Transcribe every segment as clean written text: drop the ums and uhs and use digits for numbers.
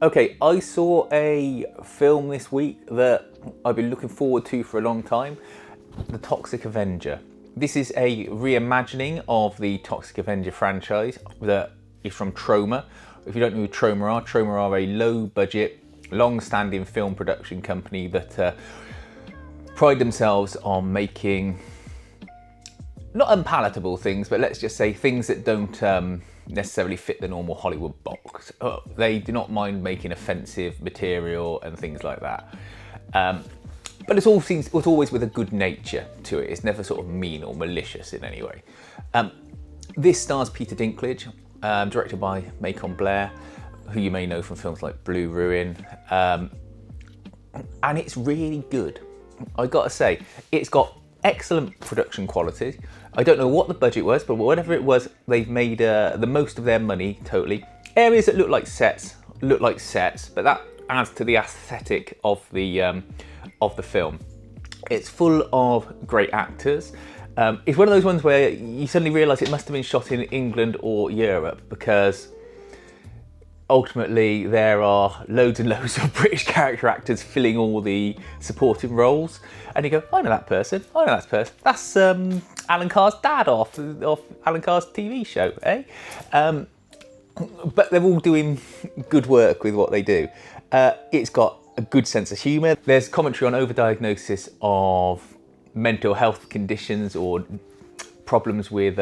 Okay, I saw a film this week that I've been looking forward to for a long time, The Toxic Avenger. This is a reimagining of the Toxic Avenger franchise that is from Troma. If you don't know who Troma are a low-budget, long-standing film production company that pride themselves on making not unpalatable things, but let's just say things that don't necessarily fit the normal Hollywood box. They do not mind making offensive material and things like that. But it's always with a good nature to it. It's never sort of mean or malicious in any way. This stars Peter Dinklage, directed by Macon Blair, who you may know from films like Blue Ruin. And it's really good. I gotta say, it's got excellent production quality. I don't know what the budget was, but whatever it was, they've made the most of their money totally. Areas that look like sets, but that adds to the aesthetic of the film. It's full of great actors. It's one of those ones where you suddenly realise it must have been shot in England or Europe, because ultimately there are loads and loads of British character actors filling all the supporting roles, and you go, I know that person, that's Alan Carr's dad off Alan Carr's TV show, eh? But they're all doing good work with what they do. It's got a good sense of humour. There's commentary on overdiagnosis of mental health conditions or problems with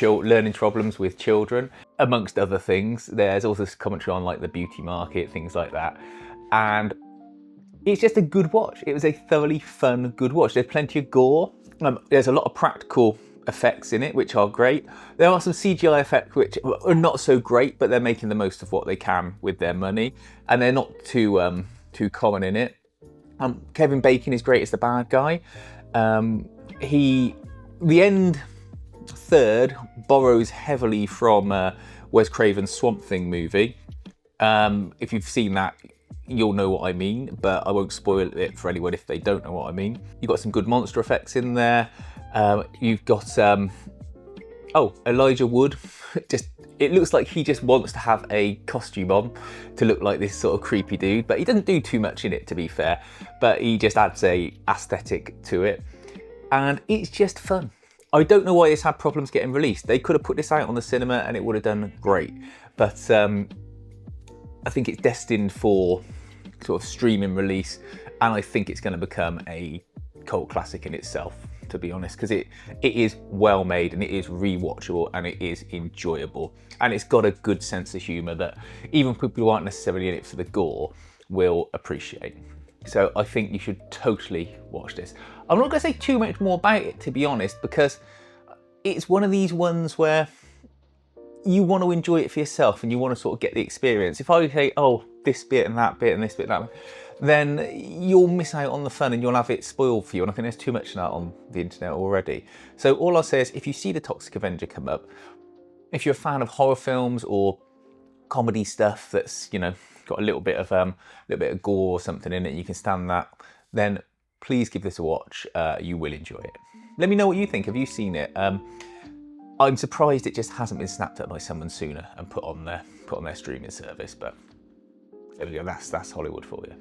learning problems with children, amongst other things. There's also commentary on like the beauty market, things like that. And it's just a good watch. It was a thoroughly fun, good watch. There's plenty of gore. There's a lot of practical effects in it, which are great. There are some CGI effects which are not so great, but they're making the most of what they can with their money, and they're not too common in it. Kevin Bacon is great as the bad guy. The end third borrows heavily from Wes Craven's Swamp Thing movie. If you've seen that, you'll know what I mean, but I won't spoil it for anyone if they don't know what I mean. You've got some good monster effects in there. You've got Elijah Wood. It looks like he just wants to have a costume on to look like this sort of creepy dude, but he doesn't do too much in it, to be fair, but he just adds a aesthetic to it, and it's just fun. I don't know why this had problems getting released. They could have put this out on the cinema and it would have done great, but I think it's destined for sort of streaming release, and I think it's going to become a cult classic in itself, to be honest, because it is well made and it is rewatchable and it is enjoyable, and it's got a good sense of humour that even people who aren't necessarily in it for the gore will appreciate. So I think you should totally watch this. I'm not going to say too much more about it, to be honest, because it's one of these ones where you want to enjoy it for yourself and you want to sort of get the experience. If I say, oh, this bit and that bit and this bit and that bit, then you'll miss out on the fun and you'll have it spoiled for you. And I think there's too much of that on the internet already. So all I'll say is, if you see the Toxic Avenger come up, if you're a fan of horror films or comedy stuff that's, you know, got a little bit of gore or something in it, you can stand that, then please give this a watch. You will enjoy it. Let me know what you think. Have you seen it? I'm surprised it just hasn't been snapped up by someone sooner and put on their streaming service, but there we go, that's Hollywood for you.